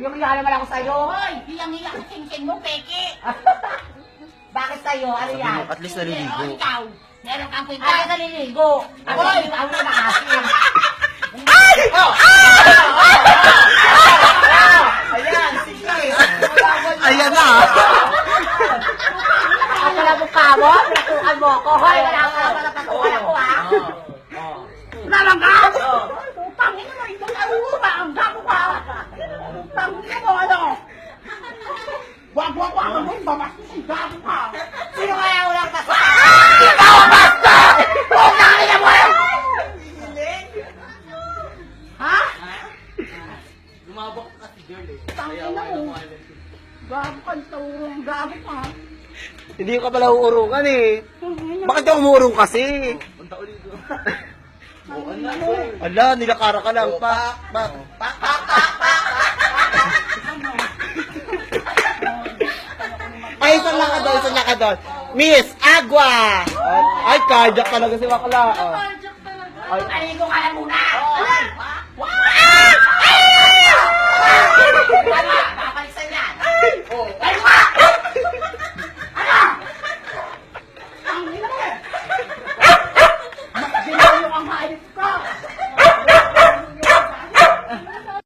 Hiyang-hiya naman ako sa'yo. Hoy, hiyang-hiya ko sing-sing mo, peke. Bakit sa'yo? Ano Sabi yan? mo, at least naliligo. O, ikaw, meron kang kwenta. Ay, naliligo. Ako Hoy! ako na nakasin. Ayan, sige. Ayan na. Ako pala mukha mo? Pinatukan mo ako. Hoy, wala ka naman napatukan ako, ha? Nalangga! Putangin mo, ito na uura. Ang gago ka. Putangin mo, ano? Wag mo, babastos ang gago ka. Sino kaya ulang kasi? Ikaw ang basta! Putangin na mo yun! Ha? Lumabok ka si girl eh. Tangin na mo. Gago ka, ang gago ka. Hindi ka pala uurungan eh. Bakit ka umurong kasi? Punta ulit ko. Ala, nilakara ka lang. Pak. Ay, isang lang ka doon. Miss Agua! Ay, cardiac talaga si Bakla. Aligo ka na muna!